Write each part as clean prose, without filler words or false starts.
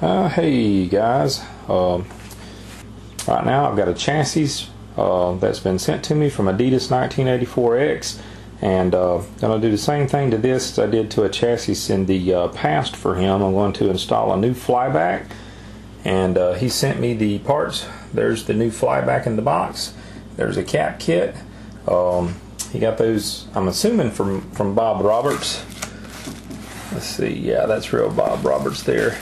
Hey guys, right now I've got a chassis that's been sent to me from Adidas 1984X, and I'm going to do the same thing to this as I did to a chassis in the past for him. I'm going to install a new Flyback, and he sent me the parts. There's the new Flyback in the box. There's a cap kit. He got those, I'm assuming, from Bob Roberts. Let's see, yeah, that's real Bob Roberts there.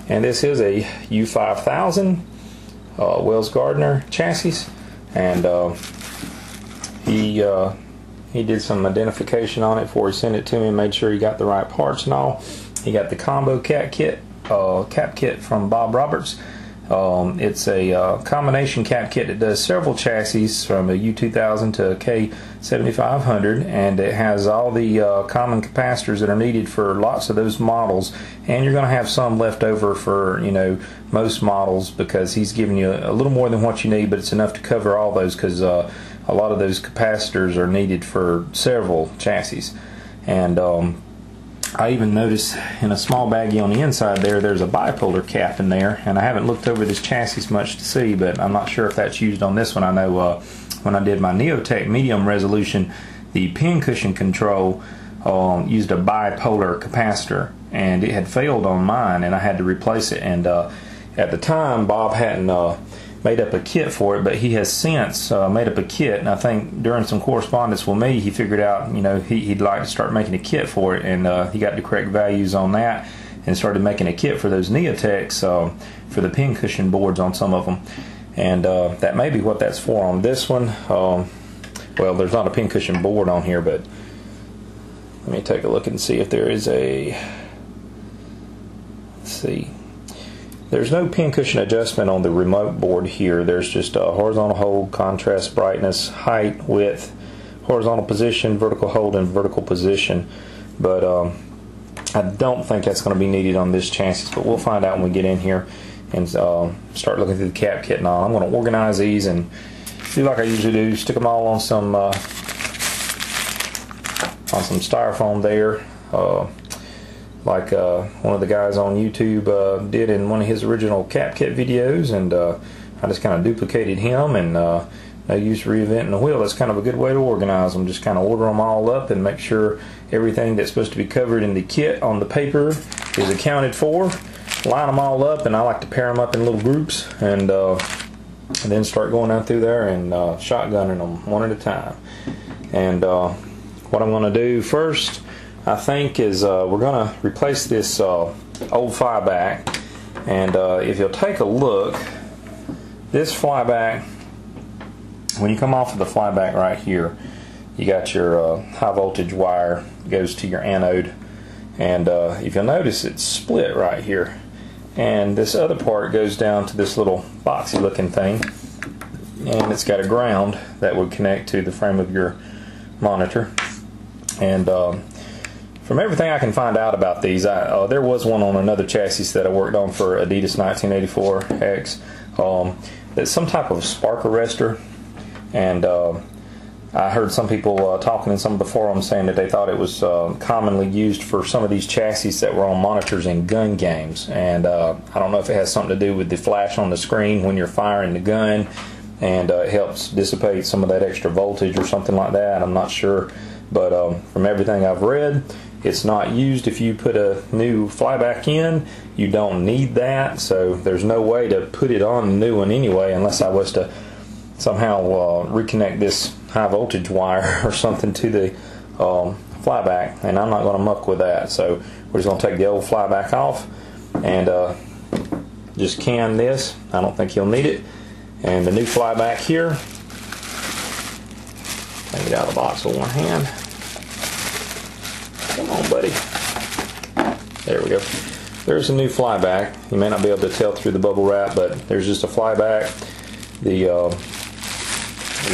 And this is a U5000 Wells Gardner chassis, and he did some identification on it before he sent it to me and made sure he got the right parts and all. He got the combo cap kit from Bob Roberts. It's a combination cap kit that does several chassis from a U5000 to a K7500, and it has all the common capacitors that are needed for lots of those models, and you're going to have some left over for, you know, most models, because he's giving you a little more than what you need, but it's enough to cover all those, because a lot of those capacitors are needed for several chassis. And I even noticed in a small baggie on the inside there's a bipolar cap in there, and I haven't looked over this chassis much to see, but I'm not sure if that's used on this one. I know when I did my Neotech medium resolution, the pin cushion control used a bipolar capacitor, and it had failed on mine, and I had to replace it. And at the time, Bob hadn't made up a kit for it, but he has since made up a kit, and I think during some correspondence with me, he figured out, you know, he'd like to start making a kit for it, and he got the correct values on that and started making a kit for those Neotechs for the pin cushion boards on some of them. And that may be what that's for on this one. Well, there's not a pin cushion board on here, but let me take a look and see if there is a, let's see. There's no pin cushion adjustment on the remote board here. There's just a horizontal hold, contrast, brightness, height, width, horizontal position, vertical hold, and vertical position. But I don't think that's going to be needed on this chassis, but we'll find out when we get in here and start looking through the cap kit and all. I'm going to organize these and do like I usually do, stick them all on some styrofoam there. Like one of the guys on YouTube did in one of his original cap kit videos, and I just kind of duplicated him, and I used reinventing the wheel. That's kind of a good way to organize them. Just kind of order them all up and make sure everything that's supposed to be covered in the kit on the paper is accounted for. Line them all up, and I like to pair them up in little groups, and then start going out through there and shotgunning them one at a time. And what I'm going to do first, I think, is we're going to replace this old Flyback. And if you'll take a look, this Flyback, when you come off of the Flyback right here, you got your high voltage wire goes to your anode, and if you'll notice, it's split right here, and this other part goes down to this little boxy looking thing, and it's got a ground that would connect to the frame of your monitor. And from everything I can find out about these, there was one on another chassis that I worked on for Adidas 1984X. It's some type of spark arrestor, and I heard some people talking in some of the forums saying that they thought it was commonly used for some of these chassis that were on monitors in gun games. And I don't know if it has something to do with the flash on the screen when you're firing the gun, and it helps dissipate some of that extra voltage or something like that. I'm not sure, but from everything I've read, it's not used. If you put a new Flyback in, you don't need that, so there's no way to put it on a new one anyway, unless I was to somehow reconnect this high voltage wire or something to the Flyback, and I'm not going to muck with that. So we're just going to take the old Flyback off and just can this. I don't think you'll need it. And the new Flyback here, take it out of the box with one hand. Come on, buddy. There we go. There's a new Flyback. You may not be able to tell through the bubble wrap, but there's just a Flyback, the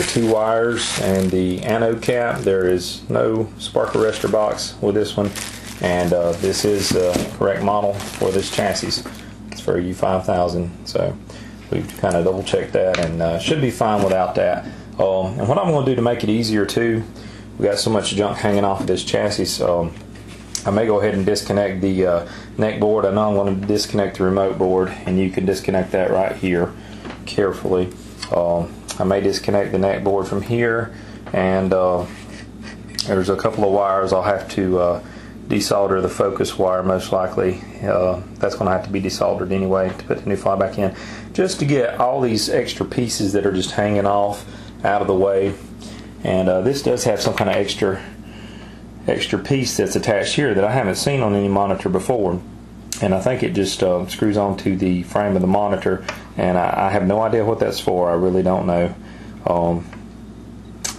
two wires, and the anode cap. There is no spark arrestor box with this one, and this is the correct model for this chassis. It's for a U5000, so we've kind of double checked that, and should be fine without that. And what I'm going to do to make it easier too, we got so much junk hanging off of this chassis, I may go ahead and disconnect the neck board. I know I'm going to disconnect the remote board, and you can disconnect that right here carefully. I may disconnect the neck board from here, and there's a couple of wires I'll have to desolder the focus wire most likely. That's going to have to be desoldered anyway to put the new Flyback in, just to get all these extra pieces that are just hanging off out of the way. And this does have some kind of extra piece that's attached here that I haven't seen on any monitor before, and I think it just screws onto the frame of the monitor, and I have no idea what that's for. I really don't know,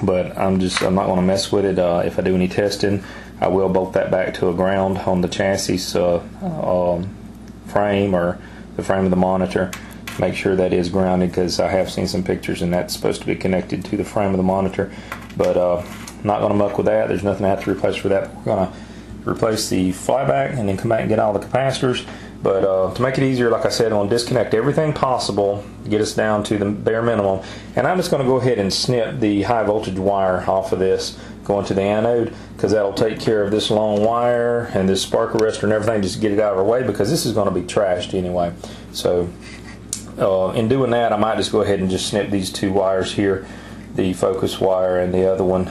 but I'm not going to mess with it. If I do any testing, I will bolt that back to a ground on the chassis frame or the frame of the monitor. Make sure that is grounded, because I have seen some pictures and that's supposed to be connected to the frame of the monitor. But not going to muck with that. There's nothing I have to replace for that. We're going to replace the Flyback and then come back and get all the capacitors. But to make it easier, like I said, I'm going to disconnect everything possible to get us down to the bare minimum. And I'm just going to go ahead and snip the high voltage wire off of this going to the anode, because that'll take care of this long wire and this spark arrestor and everything, just to get it out of our way, because this is going to be trashed anyway. So in doing that, I might just go ahead and just snip these two wires here, the focus wire and the other one,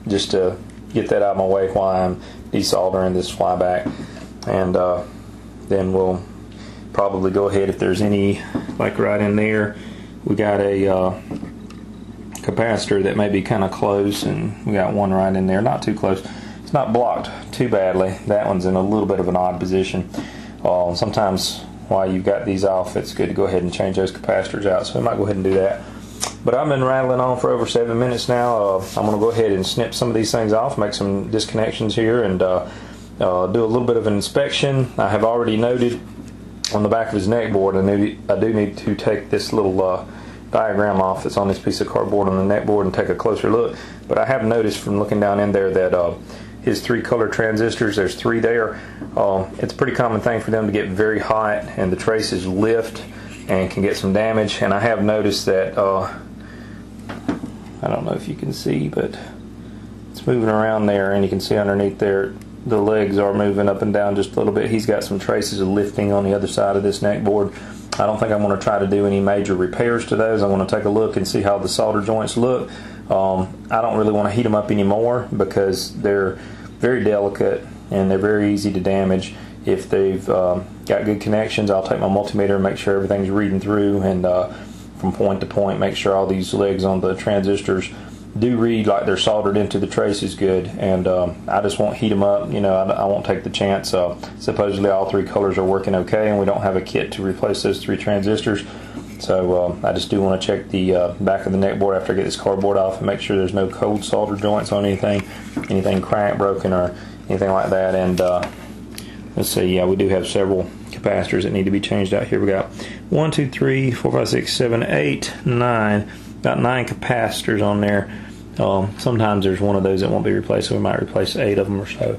just to get that out of my way while I'm desoldering this Flyback. And then we'll probably go ahead, if there's any, like right in there, we got a capacitor that may be kind of close, and we got one right in there, not too close. It's not blocked too badly. That one's in a little bit of an odd position. Sometimes while you've got these off, it's good to go ahead and change those capacitors out, so we might go ahead and do that. But I've been rattling on for over 7 minutes now. I'm going to go ahead and snip some of these things off, make some disconnections here, and do a little bit of an inspection. I have already noted on the back of his neck board, I do need to take this little diagram off that's on this piece of cardboard on the neck board and take a closer look. But I have noticed from looking down in there that his 3 color transistors, there's 3 there. It's a pretty common thing for them to get very hot and the traces lift and can get some damage. And I have noticed that, I don't know if you can see, but it's moving around there, and you can see underneath there the legs are moving up and down just a little bit. He's got some traces of lifting on the other side of this neck board. I don't think I'm going to try to do any major repairs to those. I want to take a look and see how the solder joints look. I don't really want to heat them up anymore, because they're very delicate and they're very easy to damage. If they've got good connections, I'll take my multimeter and make sure everything's reading through, and from point to point make sure all these legs on the transistors do read like they're soldered into the traces good. And I just won't heat them up. I won't take the chance. Supposedly all 3 colors are working okay, and we don't have a kit to replace those 3 transistors. So I just do want to check the back of the neck board after I get this cardboard off and make sure there's no cold solder joints on anything cracked, broken, or anything like that. And let's see, yeah, we do have several capacitors that need to be changed out here. We got 1, 2, 3, 4, 5, 6, 7, 8, 9. Got 9 capacitors on there. Sometimes there's one of those that won't be replaced, so we might replace 8 of them or so.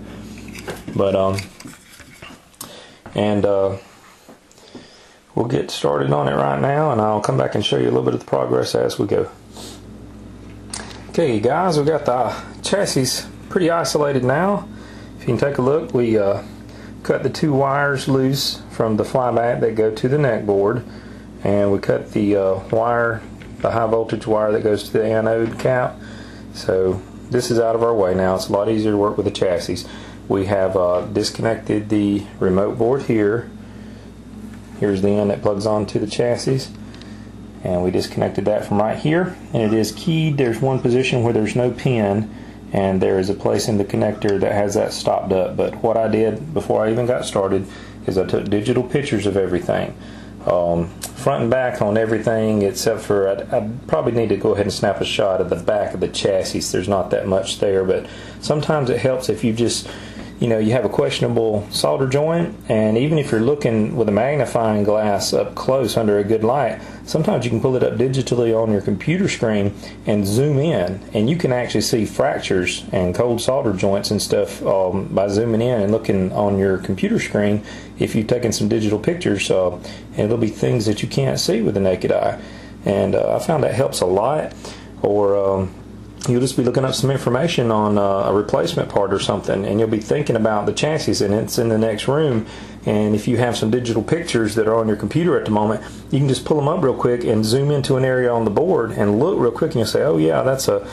But we'll get started on it right now, and I'll come back and show you a little bit of the progress as we go. Okay, guys, we've got the chassis pretty isolated now. If you can take a look, we cut the 2 wires loose from the Flyback that go to the neck board, and we cut the the high voltage wire that goes to the anode cap. So this is out of our way now. It's a lot easier to work with the chassis. We have disconnected the remote board here. Here's the end that plugs onto the chassis, and we disconnected that from right here, and it is keyed. There's one position where there's no pin, and there is a place in the connector that has that stopped up. But what I did before I even got started is I took digital pictures of everything, front and back on everything, except for I probably need to go ahead and snap a shot of the back of the chassis. There's not that much there, but sometimes it helps if you just, you have a questionable solder joint, and even if you're looking with a magnifying glass up close under a good light, sometimes you can pull it up digitally on your computer screen and zoom in, and you can actually see fractures and cold solder joints and stuff by zooming in and looking on your computer screen if you've taken some digital pictures, and it'll be things that you can't see with the naked eye. And I found that helps a lot. Or you'll just be looking up some information on a replacement part or something, and you'll be thinking about the chassis, and it's in the next room. And if you have some digital pictures that are on your computer at the moment, you can just pull them up real quick and zoom into an area on the board and look real quick, and you'll say, oh yeah, that's a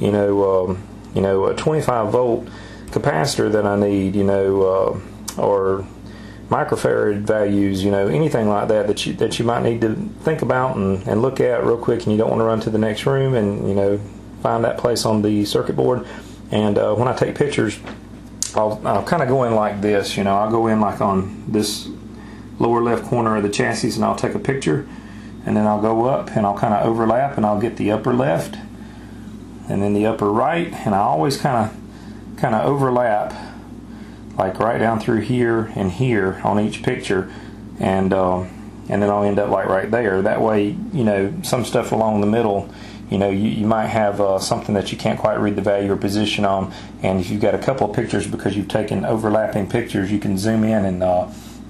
a 25 volt capacitor that I need, or microfarad values, anything like that you might need to think about and look at real quick, and you don't want to run to the next room and find that place on the circuit board. And when I take pictures, I'll kind of go in like this. I'll go in like on this lower left corner of the chassis, and I'll take a picture, and then I'll go up and I'll kind of overlap, and I'll get the upper left and then the upper right, and I always kind of overlap like right down through here and here on each picture, and then I'll end up like right there. That way, some stuff along the middle, you might have something that you can't quite read the value or position on, and if you've got a couple of pictures because you've taken overlapping pictures, you can zoom in and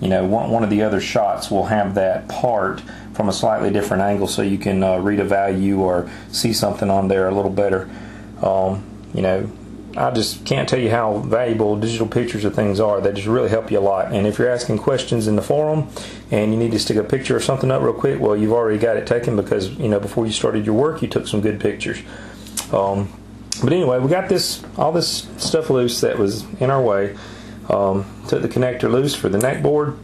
one of the other shots will have that part from a slightly different angle, so you can read a value or see something on there a little better. I just can't tell you how valuable digital pictures of things are. They just really help you a lot. And if you're asking questions in the forum and you need to stick a picture or something up real quick, well, you've already got it taken because, before you started your work, you took some good pictures. But anyway, we got all this stuff loose that was in our way. Took the connector loose for the neck board.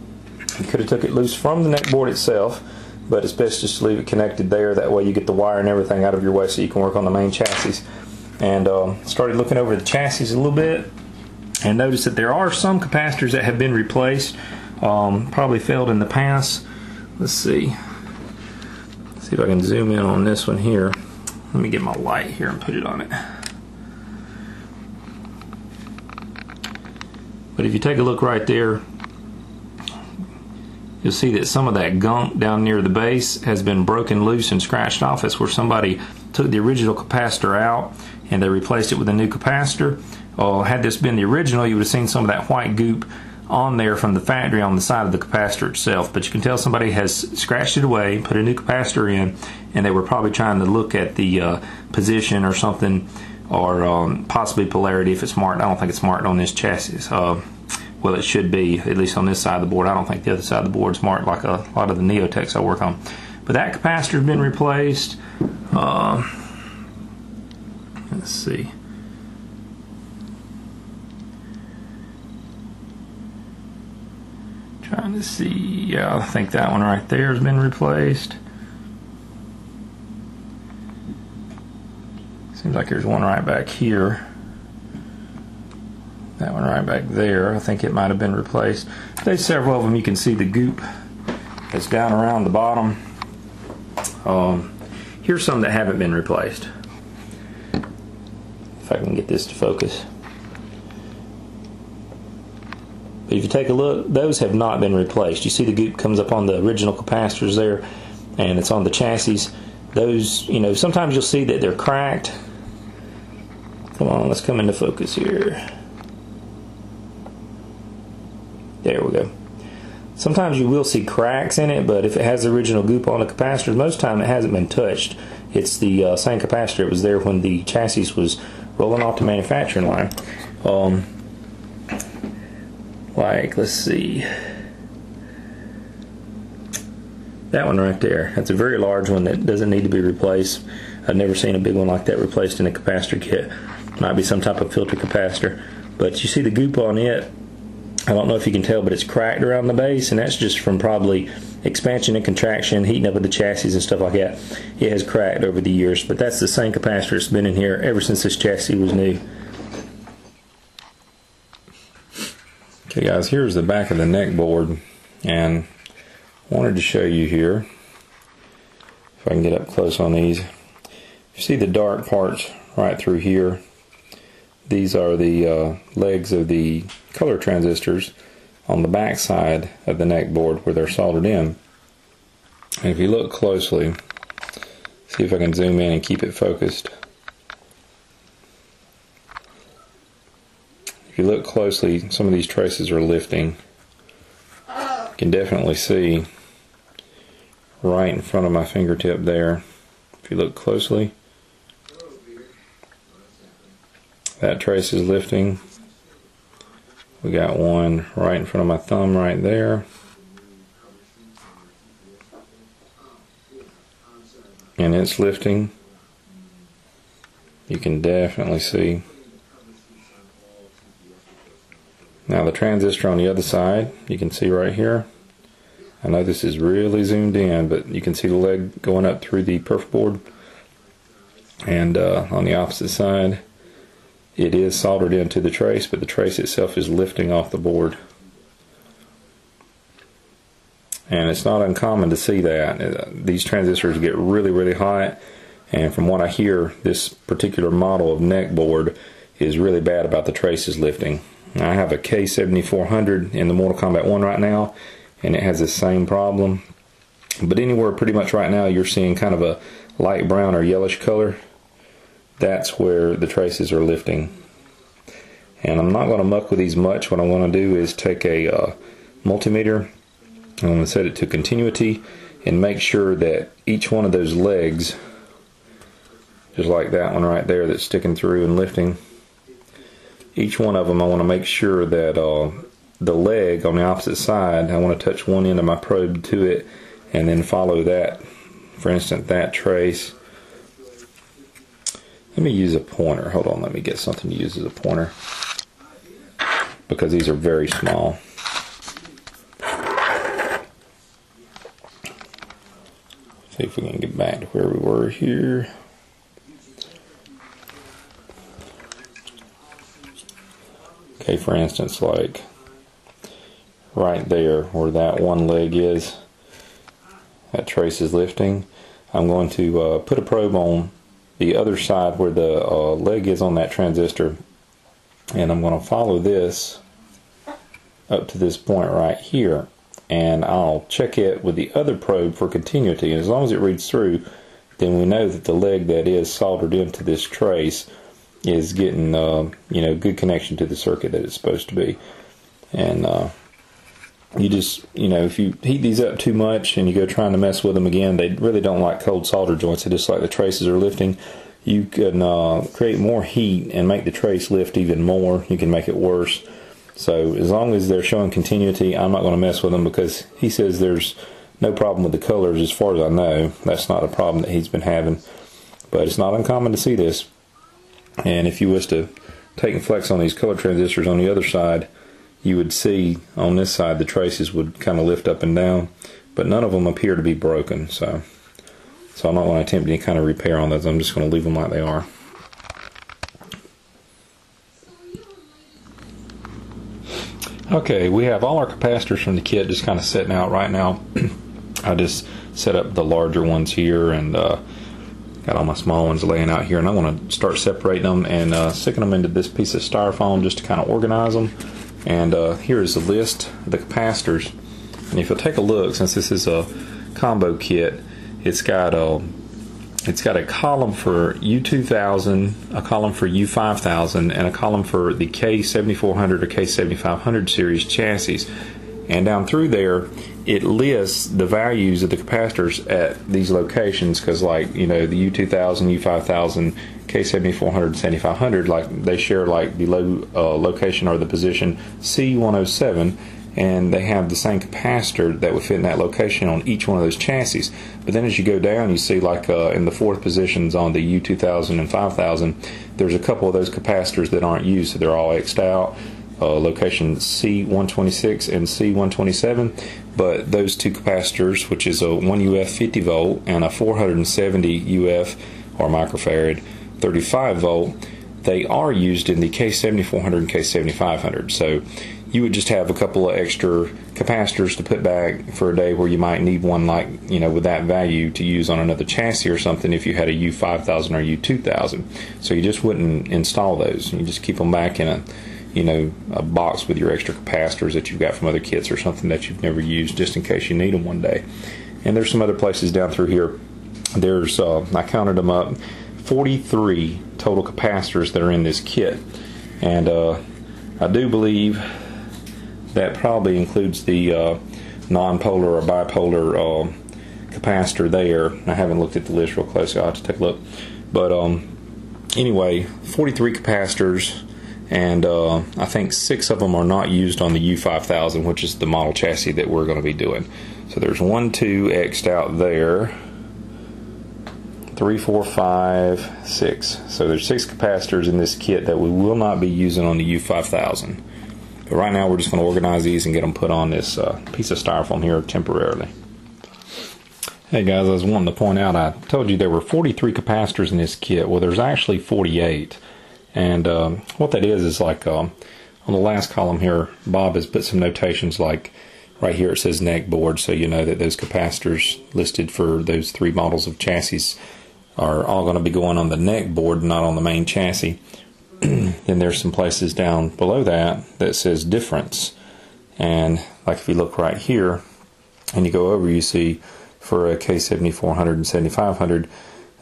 You could have took it loose from the neck board itself, but it's best just to leave it connected there. That way you get the wire and everything out of your way so you can work on the main chassis. And started looking over the chassis a little bit and noticed that there are some capacitors that have been replaced, probably failed in the past. Let's see if I can zoom in on this one here. Let me get my light here and put it on it. But if you take a look right there, you'll see that some of that gunk down near the base has been broken loose and scratched off. That's where somebody took the original capacitor out and they replaced it with a new capacitor. Had this been the original, you would have seen some of that white goop on there from the factory on the side of the capacitor itself. But you can tell somebody has scratched it away, put a new capacitor in, and they were probably trying to look at the position or something, or possibly polarity if it's marked. I don't think it's marked on this chassis. Well, it should be, at least on this side of the board. I don't think the other side of the board is marked like a lot of the Neotechs I work on. But that capacitor has been replaced. Let's see. Trying to see. Yeah, I think that one right there has been replaced. Seems like there's one right back here. That one right back there, I think it might have been replaced. There's several of them. You can see the goop that's down around the bottom. Here's some that haven't been replaced. If I can get this to focus. But if you take a look, those have not been replaced. You see the goop comes up on the original capacitors there, and it's on the chassis. Those, sometimes you'll see that they're cracked. Come on, let's come into focus here. There we go. Sometimes you will see cracks in it, but if it has the original goop on the capacitors, most of the time it hasn't been touched. It's the same capacitor. It was there when the chassis was rolling off the manufacturing line. Let's see. That one right there. That's a very large one that doesn't need to be replaced. I've never seen a big one like that replaced in a capacitor kit. Might be some type of filter capacitor. But you see the goop on it. I don't know if you can tell, but it's cracked around the base, and that's just from probably expansion and contraction, heating up of the chassis and stuff like that. It has cracked over the years, but that's the same capacitor that's been in here ever since this chassis was new. Okay guys, here's the back of the neck board, and I wanted to show you here, if I can get up close on these. You see the dark parts right through here. These are the legs of the color transistors on the back side of the neck board where they're soldered in. And if you look closely, see if I can zoom in and keep it focused. If you look closely, some of these traces are lifting. You can definitely see right in front of my fingertip there. If you look closely, That trace is lifting. We got one right in front of my thumb right there. And it's lifting. You can definitely see. Now the transistor on the other side, you can see right here. I know this is really zoomed in, but you can see the leg going up through the perf board. And on the opposite side, it is soldered into the trace, but the trace itself is lifting off the board. And it's not uncommon to see that. These transistors get really, really hot, and from what I hear, this particular model of neck board is really bad about the traces lifting. I have a K7400 in the Mortal Kombat 1 right now, and it has the same problem. But anywhere pretty much right now you're seeing kind of a light brown or yellowish color, that's where the traces are lifting. And I'm not going to muck with these much. What I want to do is take a multimeter. I'm going to set it to continuity and make sure that each one of those legs, just like that one right there that's sticking through and lifting, each one of them I want to make sure that the leg on the opposite side, I want to touch one end of my probe to it and then follow that. For instance, that trace. Let me use a pointer. Hold on, let me get something to use as a pointer, because these are very small. See if we can get back to where we were here. Okay, for instance, like right there where that one leg is, that trace is lifting. I'm going to put a probe on the other side where the leg is on that transistor, and I'm going to follow this up to this point right here, and I'll check it with the other probe for continuity, and as long as it reads through, then we know that the leg that is soldered into this trace is getting good connection to the circuit that it's supposed to be. And you just, if you heat these up too much and you go trying to mess with them again, they really don't like cold solder joints. They just like the traces are lifting. You can create more heat and make the trace lift even more. You can make it worse. So as long as they're showing continuity, I'm not going to mess with them, because he says there's no problem with the colors as far as I know. That's not a problem that he's been having. But it's not uncommon to see this. And if you was to take and flex on these color transistors on the other side, you would see on this side the traces would kind of lift up and down, but none of them appear to be broken. So I'm not going to attempt any kind of repair on those. I'm just going to leave them like they are. Okay, we have all our capacitors from the kit just kind of sitting out right now. I just set up the larger ones here, and got all my small ones laying out here, and I want to start separating them and sticking them into this piece of styrofoam just to kind of organize them. And here is the list of the capacitors. And if you'll take a look, since this is a combo kit, it's got a column for U5000, a column for U5000, and a column for the K7400 or K7500 series chassis. And down through there, it lists the values of the capacitors at these locations, because like, the U2000, U5000, K7400, 7500, like they share like the location or the position C107, and they have the same capacitor that would fit in that location on each one of those chassis. But then as you go down, you see like in the fourth positions on the U2000 and 5000, there's a couple of those capacitors that aren't used, so they're all X'd out. Location C126 and C127, but those two capacitors, which is a 1 UF 50 volt and a 470 UF or microfarad 35 volt, they are used in the K7400 and K7500. So you would just have a couple of extra capacitors to put back for a day where you might need one, like with that value to use on another chassis or something if you had a U5000 or U2000. So you just wouldn't install those. You just keep them back in a box with your extra capacitors that you've got from other kits or something that you've never used, just in case you need them one day. And there's some other places down through here. There's I counted them up, 43 total capacitors that are in this kit, and I do believe that probably includes the non-polar or bipolar capacitor there. I haven't looked at the list real closely. I'll have to take a look, but anyway, 43 capacitors, and I think 6 of them are not used on the U5000, which is the model chassis that we're going to be doing. So there's 1, 2 X'd out there, 3, 4, 5, 6. So there's 6 capacitors in this kit that we will not be using on the U5000. But right now we're just going to organize these and get them put on this piece of styrofoam here temporarily. Hey guys, I was wanting to point out, I told you there were 43 capacitors in this kit. Well, there's actually 48. And what that is like on the last column here, Bob has put some notations like right here it says neck board, so you know that those capacitors listed for those 3 models of chassis are all going to be going on the neck board, not on the main chassis. Then there's some places down below that that says difference. And like if you look right here and you go over, you see for a K7400 and 7500,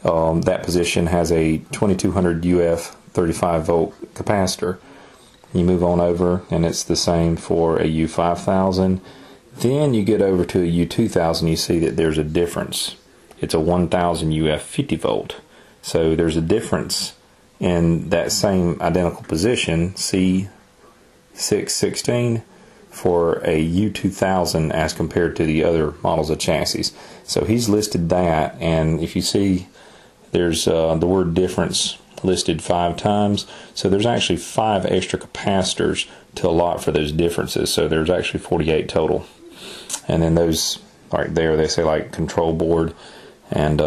that position has a 2200 UF 35 volt capacitor. You move on over and it's the same for a U5000. Then you get over to a U2000, you see that there's a difference. It's a 1000 UF 50 volt. So there's a difference in that same identical position, C616, for a U2000 as compared to the other models of chassis. So he's listed that, and if you see there's the word difference listed 5 times, so there's actually 5 extra capacitors to allot for those differences, so there's actually 48 total. And then those right there, they say like control board, and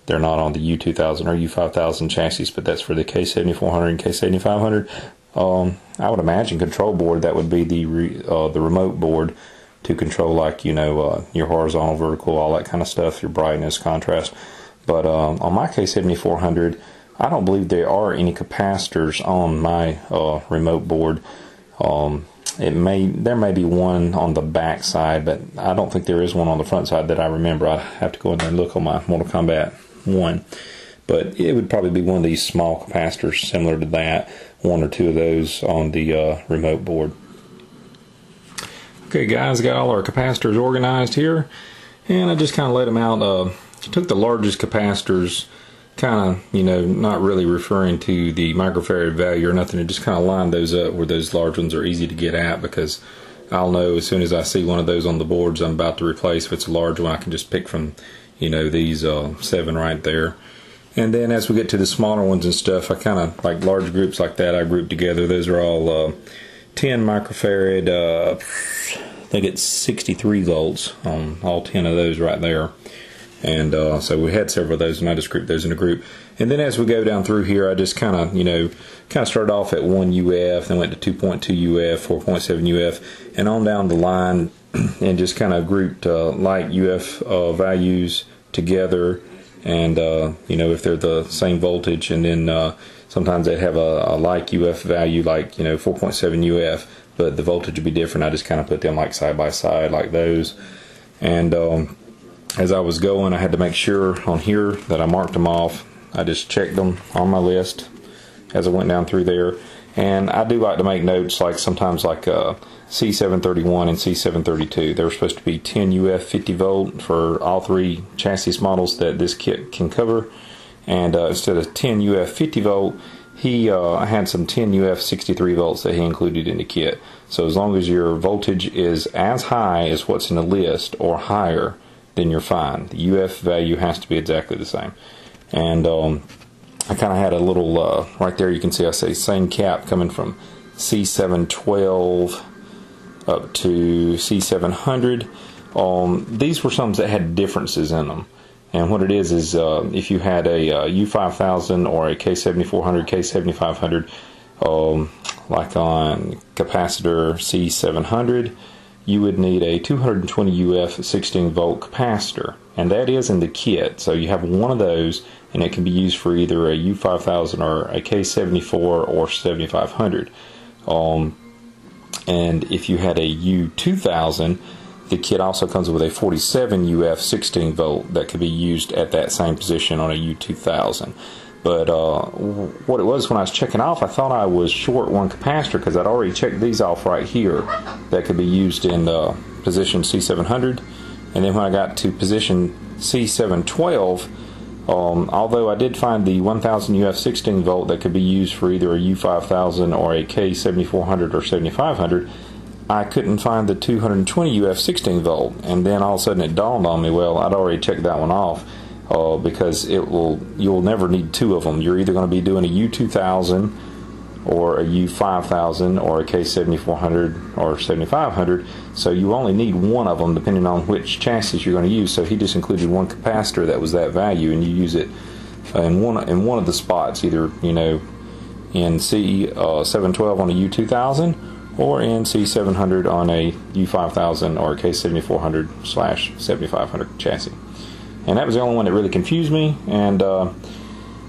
they're not on the U2000 or U5000 chassis, but that's for the K7400 and K7500. I would imagine control board, that would be the remote board to control, like, you know, your horizontal, vertical, all that kind of stuff, your brightness, contrast. But on my K7400, I don't believe there are any capacitors on my remote board. There may be one on the back side, but I don't think there is one on the front side that I remember. I have to go in there and look on my Mortal Kombat 1. But it would probably be one of these small capacitors similar to that, 1 or 2 of those on the remote board. Okay guys, got all our capacitors organized here, and I just kind of laid them out. Took the largest capacitors, kind of, you know, not really referring to the microfarad value or nothing, and just kind of lined those up where those large ones are easy to get at, because I'll know as soon as I see one of those on the boards I'm about to replace. If it's a large one, I can just pick from, you know, these 7 right there. And then as we get to the smaller ones and stuff, I kind of, like large groups like that, I group together. Those are all 10 microfarad, I think it's 63 volts on all 10 of those right there. And so we had several of those, and I just grouped those in a group. And then as we go down through here, I just kind of, you know, started off at 1 UF, then went to 2.2 UF, 4.7 UF, and on down the line, and just kind of grouped like UF values together. And you know, if they're the same voltage, and then sometimes they'd have a like UF value, like, you know, 4.7 UF, but the voltage would be different. I just kind of put them like side by side like those. And as I was going, I had to make sure on here that I marked them off. I just checked them on my list as I went down through there. And I do like to make notes, like sometimes like C731 and C732. They were supposed to be 10 UF 50 volt for all 3 chassis models that this kit can cover. And instead of 10 UF 50 volt, he had some 10 UF 63 volts that he included in the kit. So as long as your voltage is as high as what's in the list or higher, then you're fine. The UF value has to be exactly the same. And I kind of had a little, right there you can see I say same cap coming from C712 up to C700. These were some that had differences in them. And what it is if you had a U5000 or a K7400, K7500, like on capacitor C700, you would need a 220 UF 16 volt capacitor, and that is in the kit. So you have one of those, and it can be used for either a U5000 or a K74 or 7500. And if you had a U2000, the kit also comes with a 47 UF 16 volt that could be used at that same position on a U2000. But what it was, when I was checking off, I thought I was short one capacitor because I'd already checked these off right here that could be used in position C700. And then when I got to position C712, Although I did find the 1000 UF 16 volt that could be used for either a U5000 or a K7400 or 7500, I couldn't find the 220 UF 16 volt, and then all of a sudden it dawned on me, well, I'd already checked that one off, because you'll never need two of them. You're either going to be doing a U2000 or a U5000 or a K7400 or 7500, so you only need one of them depending on which chassis you're going to use. So he just included one capacitor that was that value, and you use it in one of the spots, either in C712 on a U2000 or in C700 on a U5000 or a K7400/7500 chassis. And that was the only one that really confused me. And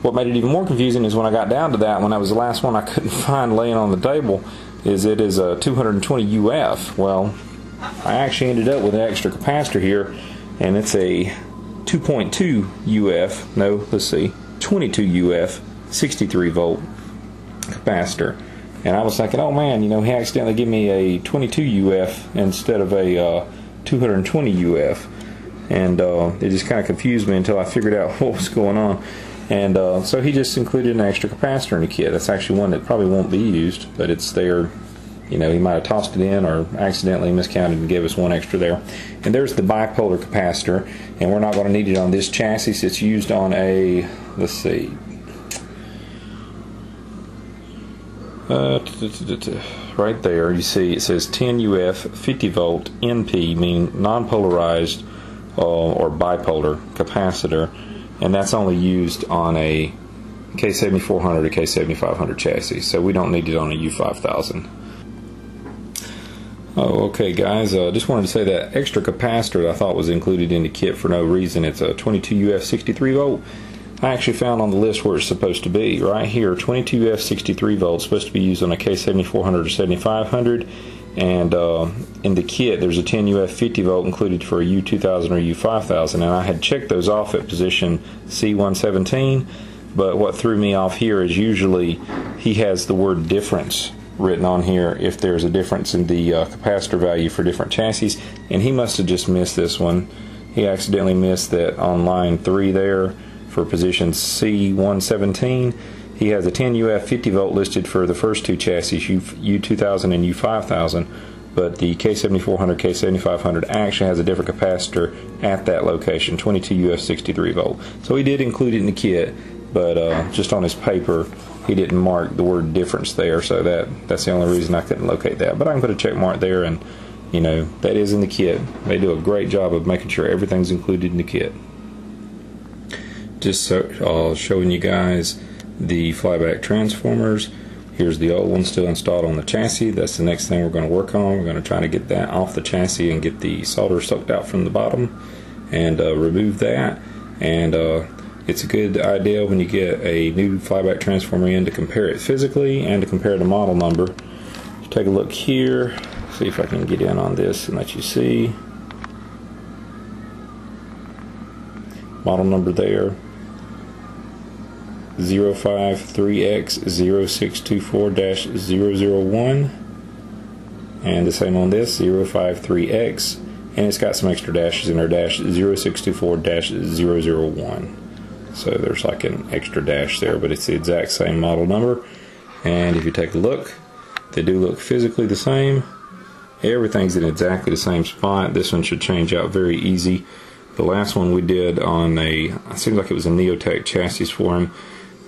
what made it even more confusing is when I got down to that one, that was the last one I couldn't find laying on the table, is it is a 220 UF. Well, I actually ended up with an extra capacitor here, and it's a 2.2 UF, no, let's see, 22 UF 63 volt capacitor. And I was thinking, oh man, he accidentally gave me a 22 UF instead of a 220 UF. And it just kind of confused me until I figured out what was going on. And so he just included an extra capacitor in the kit. That's actually one that probably won't be used, but it's there. He might have tossed it in or accidentally miscounted and gave us one extra there. And there's the bipolar capacitor, and we're not going to need it on this chassis. It's used on a, let's see, right there you see it says 10 UF 50 volt NP, meaning non-polarized or bipolar capacitor, and that's only used on a K7400 or K7500 chassis, so we don't need it on a U5000. Oh, okay guys, just wanted to say that extra capacitor I thought was included in the kit for no reason. It's a 22 UF 63 volt. I actually found on the list where it's supposed to be. Right here, 22 UF 63 volts, supposed to be used on a K7400 or 7500. And in the kit there's a 10 UF 50 volt included for a U2000 or U5000, and I had checked those off at position C117, but what threw me off here is usually he has the word difference written on here if there's a difference in the capacitor value for different chassis, and he must have just missed this one. He accidentally missed that on line 3 there for position C117. He has a 10 UF 50 volt listed for the first two chassis, U2000 and U5000, but the K7400, K7500 actually has a different capacitor at that location, 22 UF 63 volt. So he did include it in the kit, but just on his paper he didn't mark the word difference there, so that's the only reason I couldn't locate that. But I can put a check mark there, and that is in the kit. They do a great job of making sure everything's included in the kit. Just showing you guys the Flyback transformers. Here's the old one still installed on the chassis. That's the next thing we're going to work on. We're going to try to get that off the chassis and get the solder soaked out from the bottom and remove that. And it's a good idea when you get a new Flyback transformer in to compare it physically and to compare the model number. Take a look here, see if I can get in on this and let you see. Model number there, 053X0624-001, and the same on this, 053X, and it's got some extra dashes in there, -0624-001. So there's like an extra dash there, but it's the exact same model number. And if you take a look, they do look physically the same. Everything's in exactly the same spot. This one should change out very easy. The last one we did on it seems like it was a Neotech chassis for him.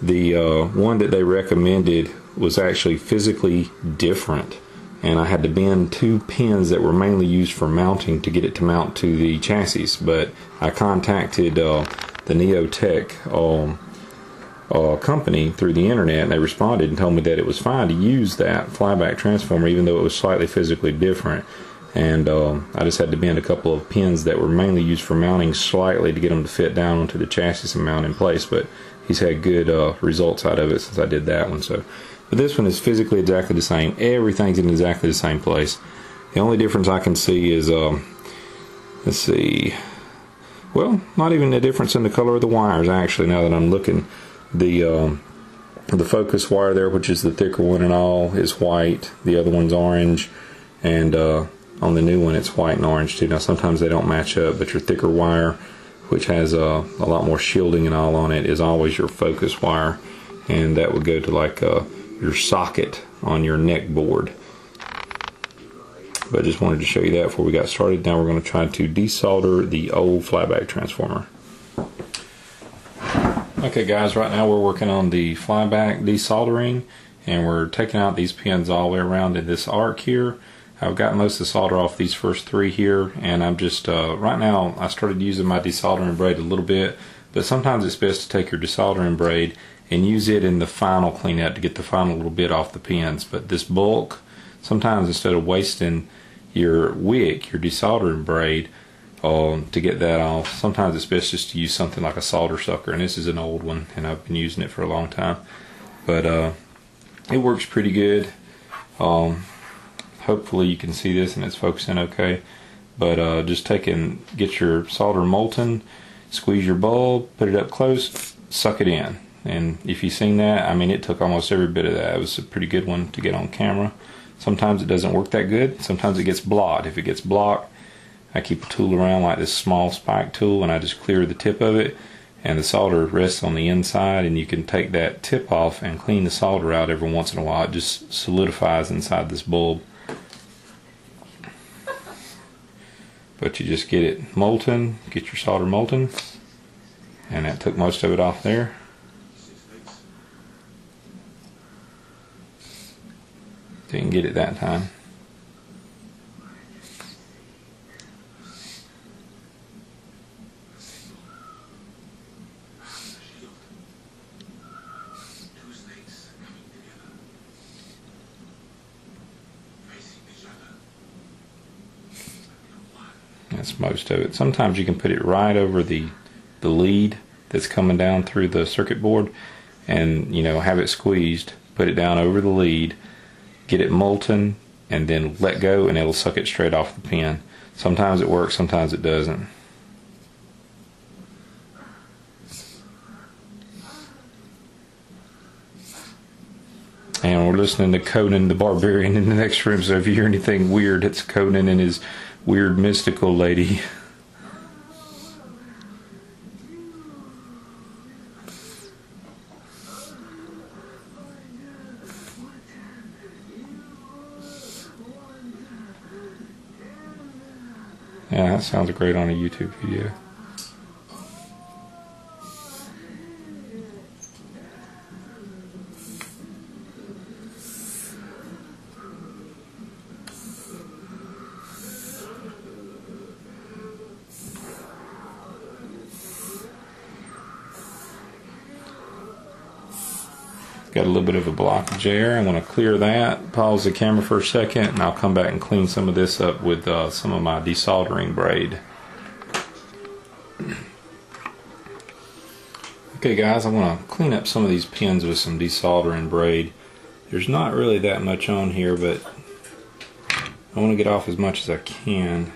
The one that they recommended was actually physically different, and I had to bend two pins that were mainly used for mounting to get it to mount to the chassis. But I contacted the Neotech company through the internet, and they responded and told me that it was fine to use that Flyback transformer even though it was slightly physically different. And I just had to bend a couple of pins that were mainly used for mounting slightly to get them to fit down onto the chassis and mount in place. But he's had good results out of it since I did that one. So, but this one is physically exactly the same. Everything's in exactly the same place. The only difference I can see is, let's see, well, not even a difference in the color of the wires actually. Now that I'm looking, the focus wire there, which is the thicker one and all, is white. The other one's orange, and on the new one it's white and orange too. Now sometimes they don't match up, but your thicker wire, which has a lot more shielding and all on it, is always your focus wire, and that would go to like your socket on your neck board. But I just wanted to show you that before we got started. Now we're going to try to desolder the old flyback transformer. Okay guys, right now we're working on the flyback desoldering, and we're taking out these pins all the way around in this arc here. I've got most of the solder off these first three here, and I'm just, right now I started using my desoldering braid a little bit, but sometimes it's best to take your desoldering braid and use it in the final cleanup to get the final little bit off the pins. But this bulk, sometimes instead of wasting your wick, your desoldering braid, to get that off, sometimes it's best just to use something like a solder sucker, and this is an old one and I've been using it for a long time, but it works pretty good. Hopefully you can see this and it's focusing okay, but just get your solder molten, squeeze your bulb, put it up close, suck it in. And if you've seen that, I mean, it took almost every bit of that. It was a pretty good one to get on camera. Sometimes it doesn't work that good. Sometimes it gets blocked. If it gets blocked, I keep a tool around like this small spike tool, and I just clear the tip of it, and the solder rests on the inside, and you can take that tip off and clean the solder out every once in a while. It just solidifies inside this bulb. But you just get it molten, get your solder molten, and that took most of it off there. Didn't get it that time. That's most of it. Sometimes you can put it right over the lead that's coming down through the circuit board, and have it squeezed, put it down over the lead, get it molten, and then let go, and it'll suck it straight off the pin. Sometimes it works, sometimes it doesn't. And we're listening to Conan the Barbarian in the next room, so if you hear anything weird, it's Conan and his weird mystical lady. Yeah, that sounds great on a YouTube video. Got a little bit of a blockage there. I want to clear that, pause the camera for a second, and I'll come back and clean some of this up with some of my desoldering braid. Okay guys, I want to clean up some of these pins with some desoldering braid. There's not really that much on here, but I want to get off as much as I can.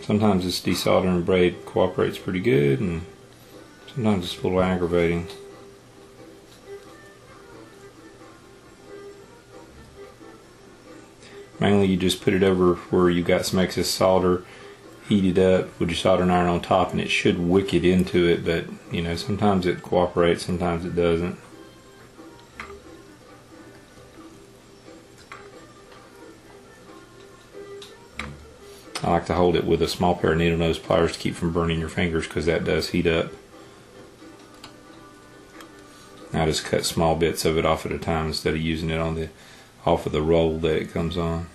Sometimes this desoldering braid cooperates pretty good, and sometimes it's a little aggravating. Mainly you just put it over where you got some excess solder, heat it up with your soldering iron on top, and it should wick it into it, but sometimes it cooperates, sometimes it doesn't. I like to hold it with a small pair of needle nose pliers to keep from burning your fingers, because that does heat up. I just cut small bits of it off at a time instead of using it on off of the roll that it comes on.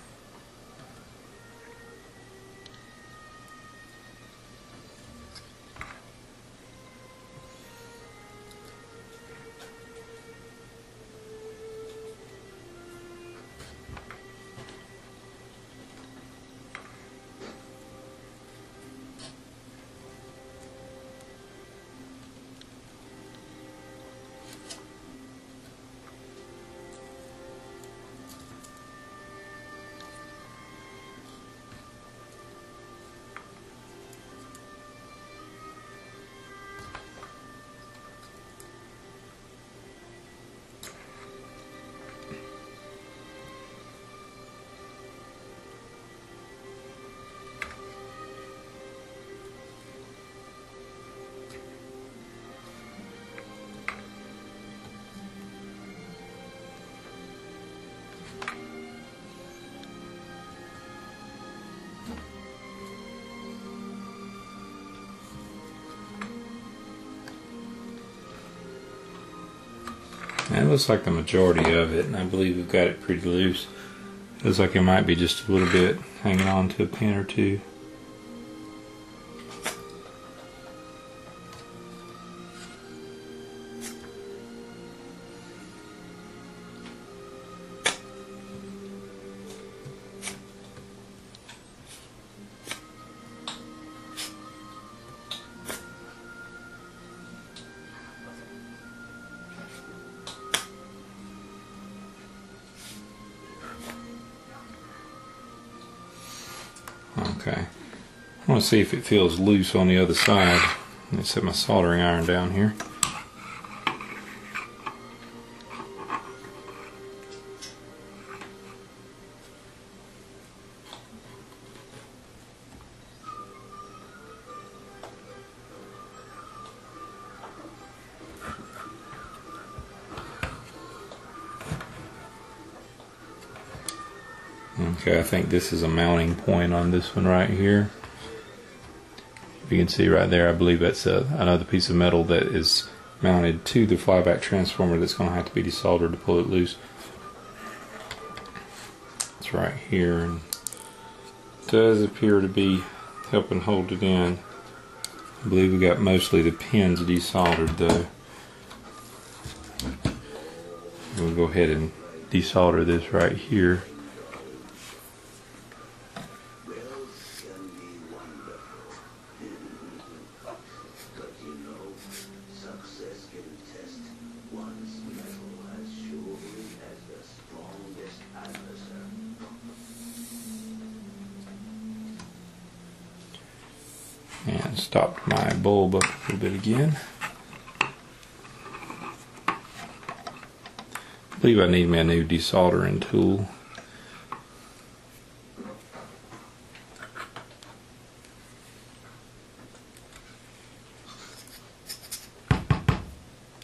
That looks like the majority of it, and I believe we've got it pretty loose. Looks like it might be just a little bit hanging on to a pin or two. Okay, I want to see if it feels loose on the other side. Let me set my soldering iron down here. Okay, I think this is a mounting point on this one right here. If you can see right there, I believe that's another piece of metal that is mounted to the flyback transformer that's going to have to be desoldered to pull it loose. It's right here, and it does appear to be helping hold it in. I believe we got mostly the pins desoldered though. We'll go ahead and desolder this right here. And stopped my bulb up a little bit again. I believe I need me a new desoldering tool.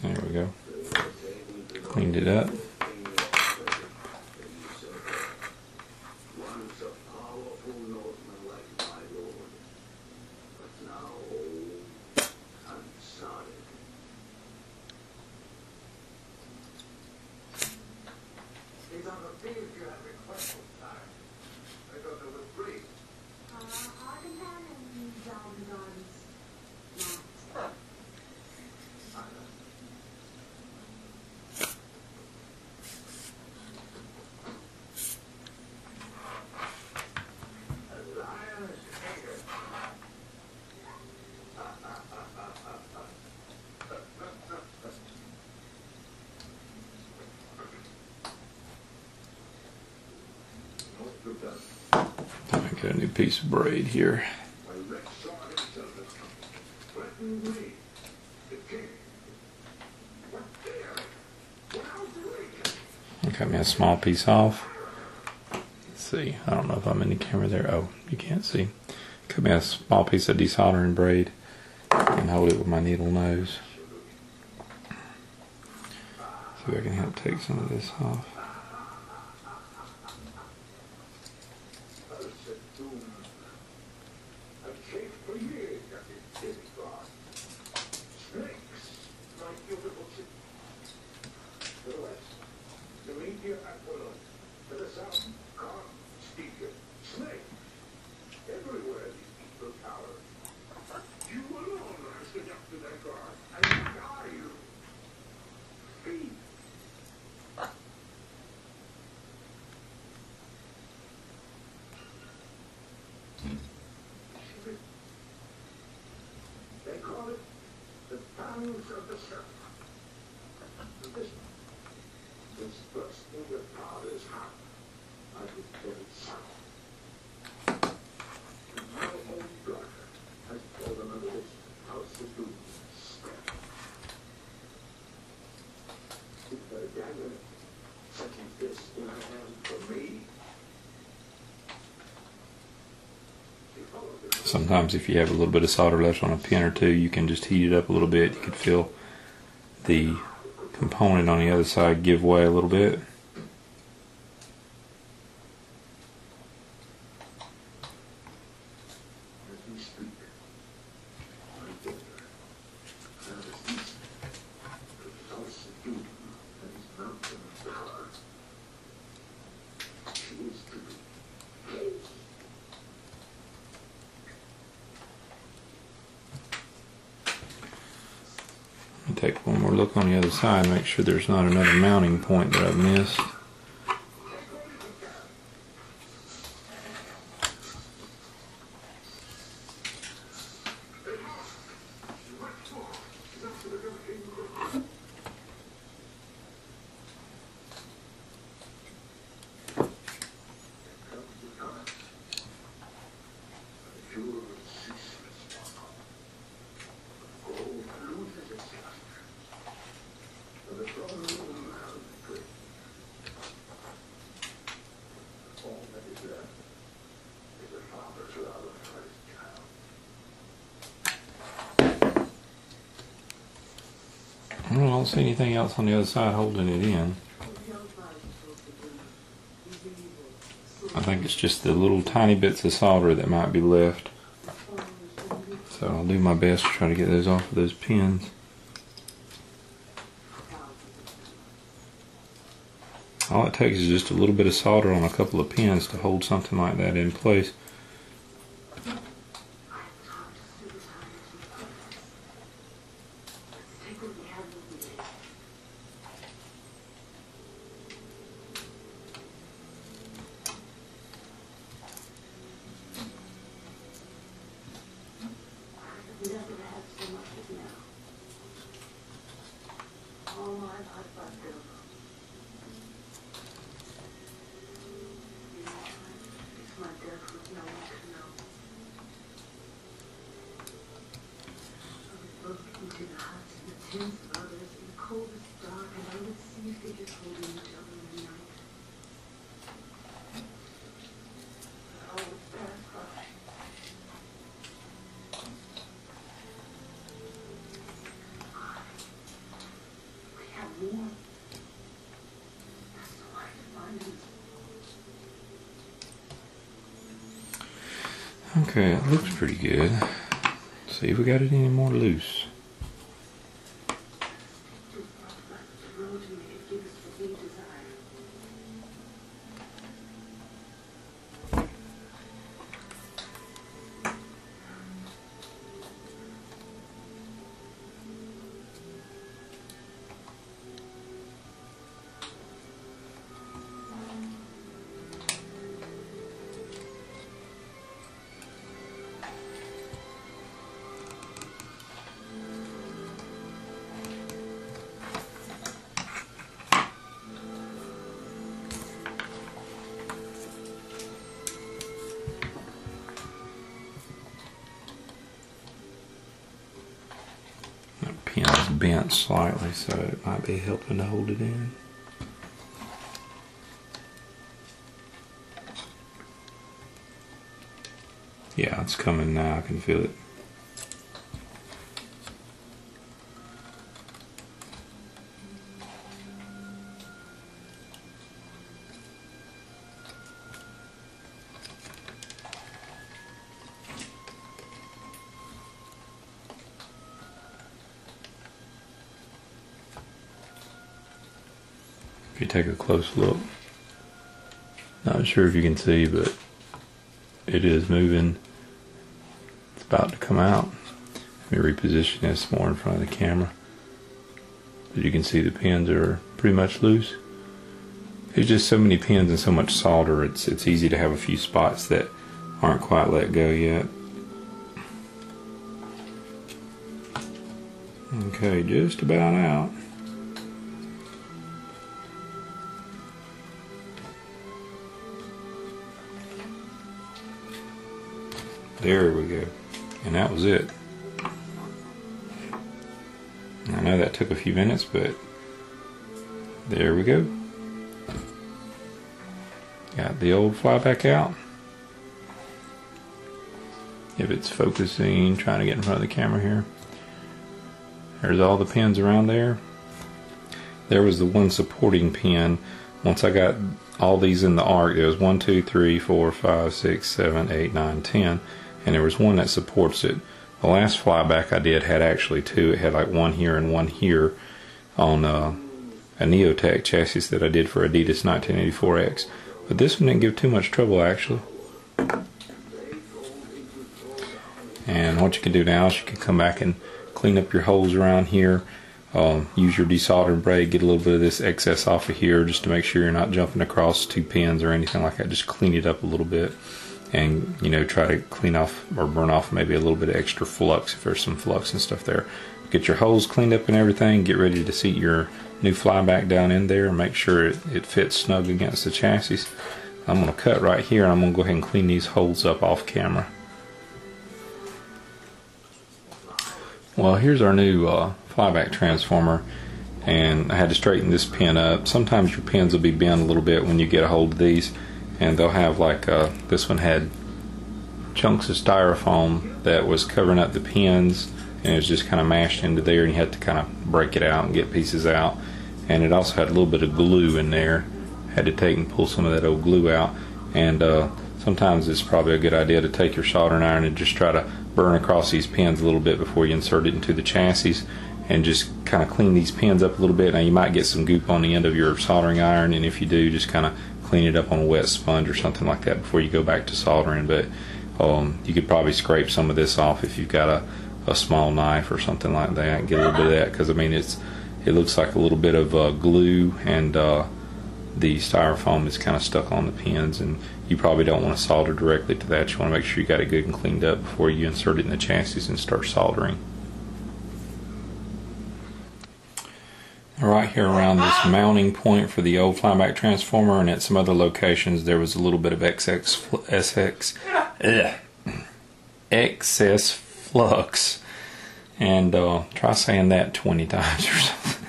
There we go. Cleaned it up. I got a new piece of braid here. I cut me a small piece off. Let's see, I don't know if I'm in the camera there. Oh, you can't see. Cut me a small piece of desoldering braid and hold it with my needle nose. See if I can help take some of this off. Of the ship. This burst in your father's heart. I was very sorry. My own blood has fallen under this house of doom. If the dagger setting this in her hand for me. Sometimes if you have a little bit of solder left on a pin or two, you can just heat it up a little bit. You can feel the component on the other side give way a little bit. take one more look on the other side, make sure there's not another mounting point that I've missed. I don't see anything else on the other side holding it in. I think it's just the little tiny bits of solder that might be left. So I'll do my best to try to get those off of those pins. All it takes is just a little bit of solder on a couple of pins to hold something like that in place. Okay, it looks pretty good. See if we got it any more loose. Pin's bent slightly, so it might be helping to hold it in. Yeah, it's coming now, I can feel it. If you take a close look, not sure if you can see, but it is moving. It's about to come out. Let me reposition this more in front of the camera. But you can see the pins are pretty much loose. There's just so many pins and so much solder, it's easy to have a few spots that aren't quite let go yet. Okay, just about out. There we go. And that was it. I know that took a few minutes, but there we go. Got the old Flyback out. If it's focusing, trying to get in front of the camera here. There's all the pins around there. There was the one supporting pin. Once I got all these in the arc, there was 1, 2, 3, 4, 5, 6, 7, 8, 9, 10. And there was one that supports it. The last Flyback I did had actually two. It had like one here and one here on a Neotech chassis that I did for Adidas 1984X. But this one didn't give too much trouble actually. And what you can do now is you can come back and clean up your holes around here. use your desoldering blade, get a little bit of this excess off of here just to make sure you're not jumping across two pins or anything like that. Just clean it up a little bit, and try to clean off or burn off maybe a little bit of extra flux if there's some flux and stuff there. Get your holes cleaned up and everything. Get ready to seat your new Flyback down in there and make sure it fits snug against the chassis. I'm going to cut right here, and I'm going to go ahead and clean these holes up off camera. Well, here's our new Flyback transformer, and I had to straighten this pin up. Sometimes your pins will be bent a little bit when you get a hold of these, and they'll have like this one had chunks of styrofoam that was covering up the pins, and it was just kind of mashed into there, and you had to kind of break it out and get pieces out. And it also had a little bit of glue in there. Had to take and pull some of that old glue out. And sometimes it's probably a good idea to take your soldering iron and just try to burn across these pins a little bit before you insert it into the chassis, and just kind of clean these pins up a little bit. Now you might get some goop on the end of your soldering iron, and if you do, just kind of clean it up on a wet sponge or something like that before you go back to soldering. But you could probably scrape some of this off if you've got a small knife or something like that. Get a little bit of that, because I mean it looks like a little bit of glue, and the styrofoam is kind of stuck on the pins, and you probably don't want to solder directly to that. You want to make sure you got it good and cleaned up before you insert it in the chassis and start soldering. Right here around this mounting point for the old Flyback transformer, and at some other locations, there was a little bit of excess flux, and try saying that 20 times or something.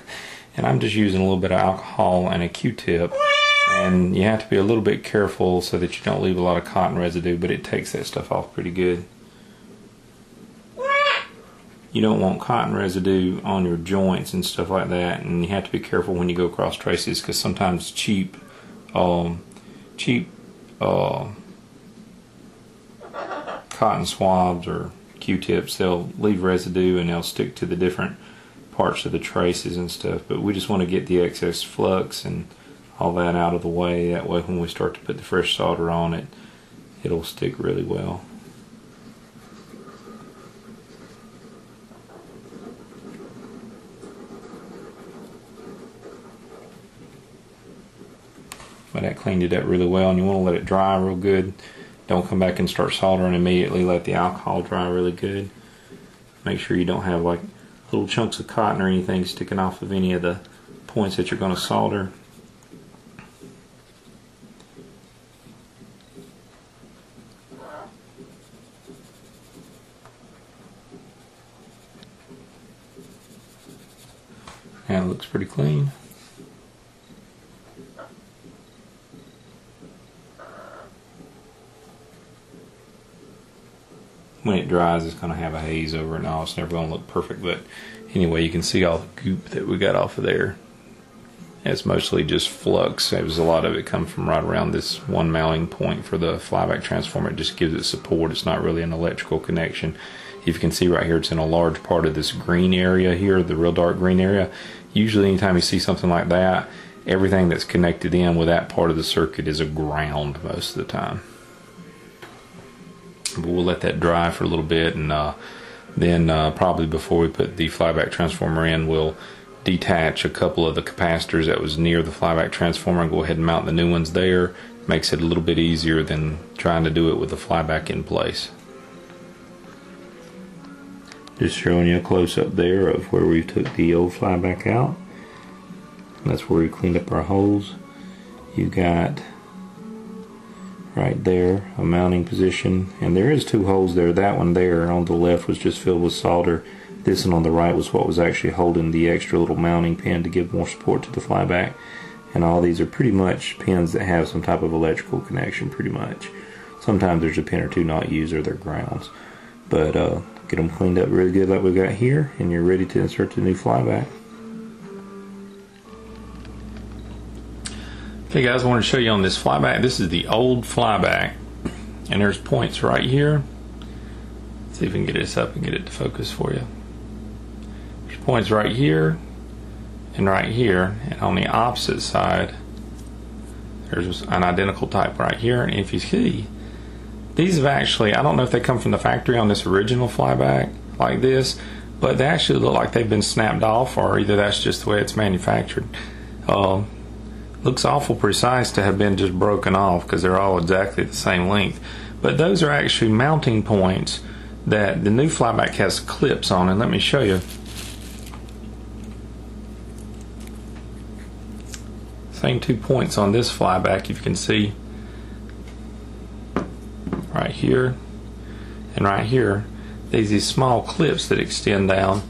And I'm just using a little bit of alcohol and a Q-tip, and you have to be a little bit careful so that you don't leave a lot of cotton residue, but it takes that stuff off pretty good. You don't want cotton residue on your joints and stuff like that, and you have to be careful when you go across traces, because sometimes cheap cotton swabs or Q-tips, they'll leave residue and they'll stick to the different parts of the traces and stuff. But we just want to get the excess flux and all that out of the way. That way when we start to put the fresh solder on it, it'll stick really well. But that cleaned it up really well, and you want to let it dry real good. Don't come back and start soldering immediately. Let the alcohol dry really good. Make sure you don't have like little chunks of cotton or anything sticking off of any of the points that you're going to solder. And it looks pretty clean. When it dries, it's going to have a haze over it and all. It's never going to look perfect, but anyway, you can see all the goop that we got off of there. It's mostly just flux. It was a lot of it come from right around this one mounting point for the Flyback transformer. It just gives it support. It's not really an electrical connection. If you can see right here, it's in a large part of this green area here, the real dark green area. Usually anytime you see something like that, everything that's connected in with that part of the circuit is a ground most of the time. But we'll let that dry for a little bit, and then probably before we put the Flyback transformer in, we'll detach a couple of the capacitors that was near the Flyback transformer and go ahead and mount the new ones there. Makes it a little bit easier than trying to do it with the Flyback in place. Just showing you a close-up there of where we took the old Flyback out. That's where we cleaned up our holes. You got right there a mounting position, and there is two holes there. That one there on the left was just filled with solder. This one on the right was what was actually holding the extra little mounting pin to give more support to the Flyback. And all these are pretty much pins that have some type of electrical connection, pretty much. Sometimes there's a pin or two not used, or they're grounds. But get them cleaned up really good like we got here, and you're ready to insert the new Flyback. Okay guys, I want to show you on this Flyback. This is the old Flyback, and there's points right here. Let's see if we can get this up and get it to focus for you. There's points right here and right here, and on the opposite side there's an identical type right here. And if you see, these have actually, I don't know if they come from the factory on this original Flyback like this, but they actually look like they've been snapped off, or either that's just the way it's manufactured. Looks awful precise to have been just broken off because they're all exactly the same length. But those are actually mounting points that the new Flyback has clips on, and let me show you. Same 2 points on this Flyback, if you can see. Right here and right here. These small clips that extend down,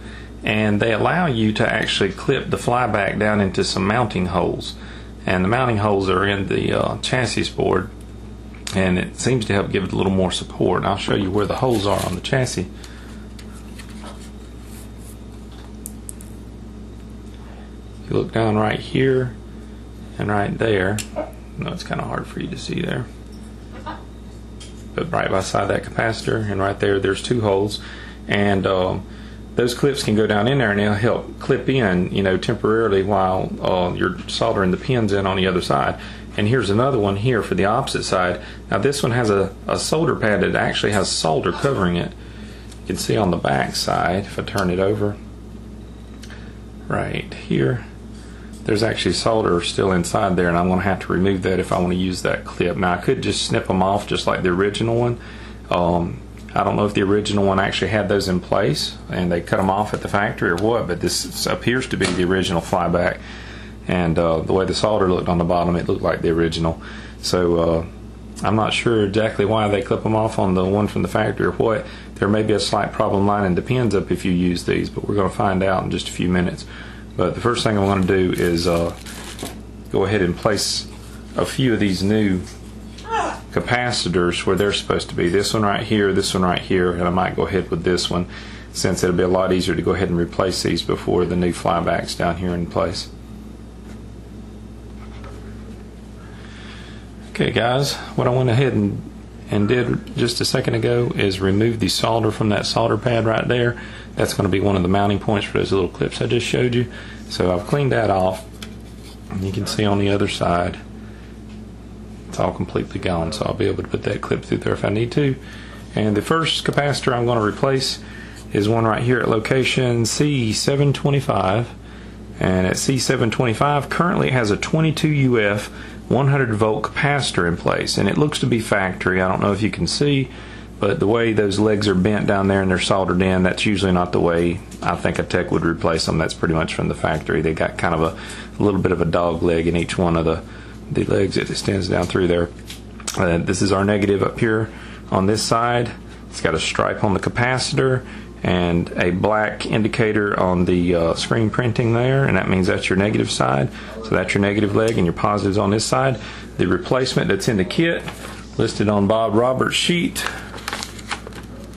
and they allow you to actually clip the Flyback down into some mounting holes. And the mounting holes are in the chassis board, and it seems to help give it a little more support. And I'll show you where the holes are on the chassis. If you look down right here and right there, no, it's kind of hard for you to see there, but right beside that capacitor and right there, there's 2 holes, and those clips can go down in there and they'll help clip in, you know, temporarily while you're soldering the pins in on the other side. And here's another one here for the opposite side. Now this one has a solder pad that actually has solder covering it. You can see on the back side, if I turn it over, right here, there's actually solder still inside there, and I'm going to have to remove that if I want to use that clip. Now I could just snip them off just like the original one. I don't know if the original one actually had those in place and they cut them off at the factory or what, but this appears to be the original Flyback, and the way the solder looked on the bottom, it looked like the original. So I'm not sure exactly why they clip them off on the one from the factory or what. There may be a slight problem lining the pins up if you use these, but we're going to find out in just a few minutes. But the first thing I want to do is go ahead and place a few of these new capacitors where they're supposed to be. This one right here, and I might go ahead with this one, since it'll be a lot easier to go ahead and replace these before the new Flybacks down here in place. Okay guys, what I went ahead and did just a second ago is remove the solder from that solder pad right there. That's going to be one of the mounting points for those little clips I just showed you. So I've cleaned that off, and you can see on the other side it's all completely gone, so I'll be able to put that clip through there if I need to. And the first capacitor I'm going to replace is one right here at location C725, and at C725 currently it has a 22 UF 100 volt capacitor in place, and it looks to be factory. I don't know if you can see, but the way those legs are bent down there and they're soldered in, that's usually not the way I think a tech would replace them. That's pretty much from the factory. They got kind of a little bit of a dog leg in each one of the legs that extends down through there. This is our negative up here on this side. It's got a stripe on the capacitor and a black indicator on the screen printing there, and that means that's your negative side. So that's your negative leg, and your positive's on this side. The replacement that's in the kit, listed on Bob Roberts' sheet,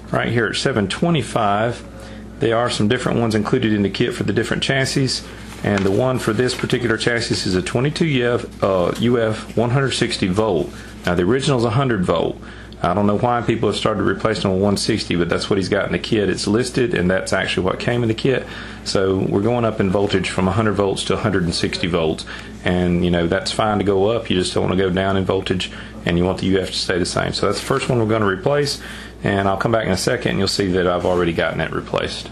right here at 725. There are some different ones included in the kit for the different chassis, and the one for this particular chassis is a 22 UF 160 volt. Now the original is 100 volt. I don't know why people have started replacing them with 160, but that's what he's got in the kit. It's listed, and that's actually what came in the kit. So we're going up in voltage from 100 volts to 160 volts, and you know that's fine to go up. You just don't want to go down in voltage, and you want the UF to stay the same. So that's the first one we're going to replace, and I'll come back in a second and you'll see that I've already gotten it replaced.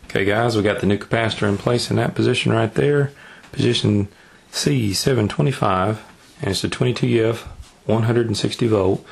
Okay guys, we got the new capacitor in place in that position right there, position C725, and it's a 22 UF 160 volt.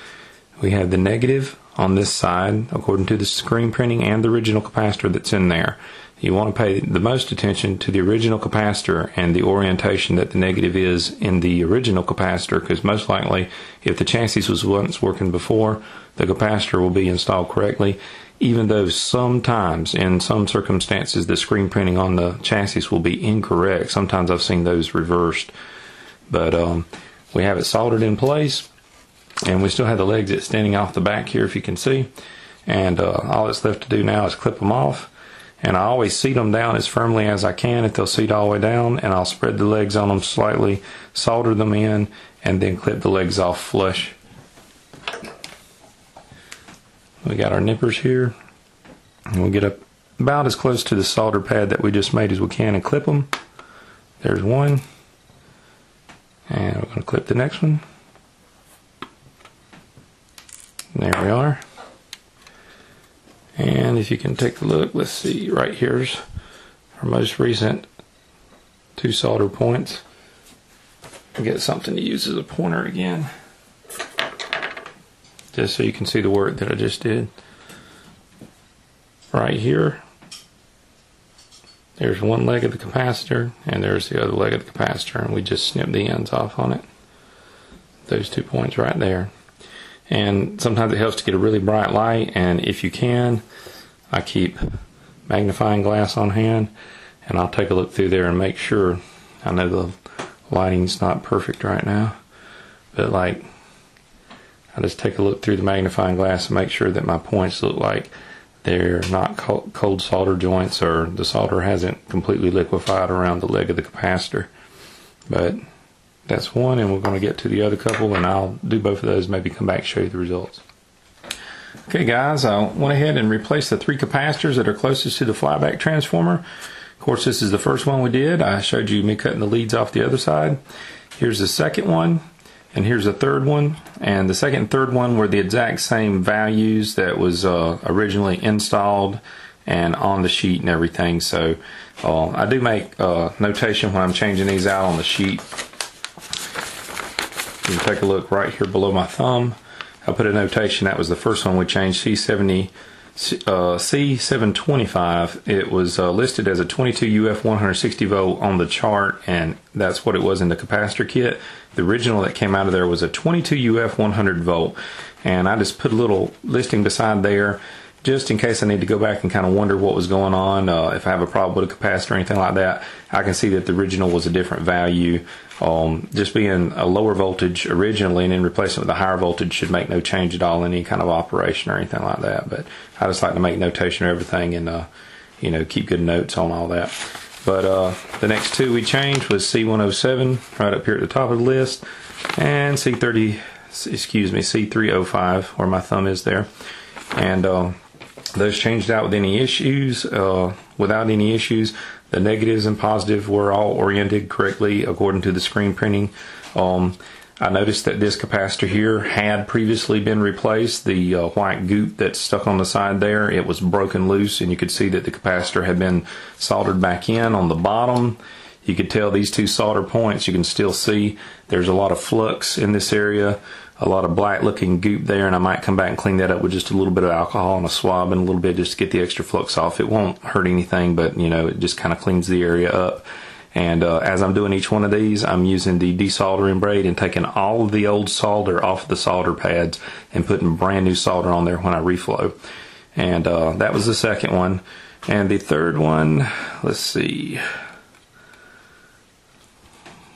We have the negative on this side according to the screen printing and the original capacitor that's in there. You want to pay the most attention to the original capacitor and the orientation that the negative is in the original capacitor, because most likely if the chassis was once working before, the capacitor will be installed correctly, even though sometimes in some circumstances the screen printing on the chassis will be incorrect. Sometimes I've seen those reversed, but we have it soldered in place, and we still have the legs extending off the back here, if you can see, and all that's left to do now is clip them off. And I always seat them down as firmly as I can if they'll seat all the way down, and I'll spread the legs on them slightly, solder them in, and then clip the legs off flush. We got our nippers here, and we'll get up about as close to the solder pad that we just made as we can and clip them. There's one, and we're going to clip the next one. There we are. And if you can take a look, let's see, right here's our most recent 2 solder points. I'll get something to use as a pointer again, just so you can see the work that I just did. Right here, there's one leg of the capacitor, and there's the other leg of the capacitor, and we just snipped the ends off on it. Those 2 points right there. And sometimes it helps to get a really bright light, and if you can, I keep magnifying glass on hand, and I'll take a look through there and make sure. I know the lighting's not perfect right now, but like, I just take a look through the magnifying glass and make sure that my points look like they're not cold solder joints, or the solder hasn't completely liquefied around the leg of the capacitor. But that's one, and we're going to get to the other couple, and I'll do both of those, maybe come back and show you the results. Okay guys, I went ahead and replaced the 3 capacitors that are closest to the flyback transformer. Of course, this is the first one we did. I showed you me cutting the leads off the other side. Here's the second one, and here's the third one. And the second and third one were the exact same values that was originally installed and on the sheet and everything. So I do make notation when I'm changing these out on the sheet. You can take a look right here below my thumb. I put a notation. That was the first one we changed, C725. It was listed as a 22 UF 160 volt on the chart, and that's what it was in the capacitor kit. The original that came out of there was a 22 UF 100 volt, and I just put a little listing beside there just in case I need to go back and kind of wonder what was going on. If I have a problem with a capacitor or anything like that, I can see that the original was a different value. Just being a lower voltage originally and then replacing it with a higher voltage should make no change at all in any kind of operation or anything like that. But I just like to make notation of everything and you know, keep good notes on all that. But the next 2 we changed was C107 right up here at the top of the list, and C305 where my thumb is there. And those changed out with any issues. Without any issues, the negatives and positive were all oriented correctly according to the screen printing. I noticed that this capacitor here had previously been replaced. The white goop that's stuck on the side there, it was broken loose, and you could see that the capacitor had been soldered back in on the bottom. You could tell these 2 solder points, you can still see there's a lot of flux in this area, a lot of black looking goop there, and I might come back and clean that up with just a little bit of alcohol and a swab and a little bit just to get the extra flux off. It won't hurt anything, but you know, it just kind of cleans the area up. And as I'm doing each one of these, I'm using the desoldering braid and taking all of the old solder off the solder pads and putting brand new solder on there when I reflow. And that was the second one. And the third one, let's see,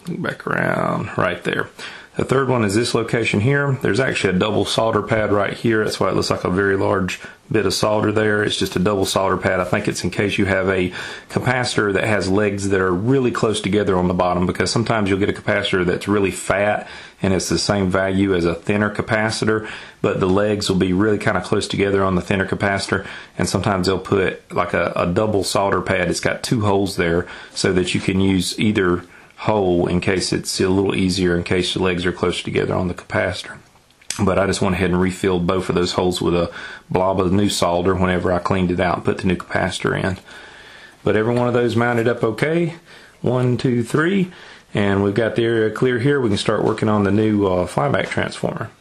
back around right there. The third one is this location here. There's actually a double solder pad right here. That's why it looks like a very large bit of solder there. It's just a double solder pad. I think it's in case you have a capacitor that has legs that are really close together on the bottom, because sometimes you'll get a capacitor that's really fat and it's the same value as a thinner capacitor, but the legs will be really kind of close together on the thinner capacitor, and sometimes they'll put like a double solder pad. It's got 2 holes there so that you can use either hole in case it's a little easier in case the legs are closer together on the capacitor. But I just went ahead and refilled both of those holes with a blob of new solder whenever I cleaned it out and put the new capacitor in. But every one of those mounted up okay. 1, 2, 3, and we've got the area clear here. We can start working on the new flyback transformer.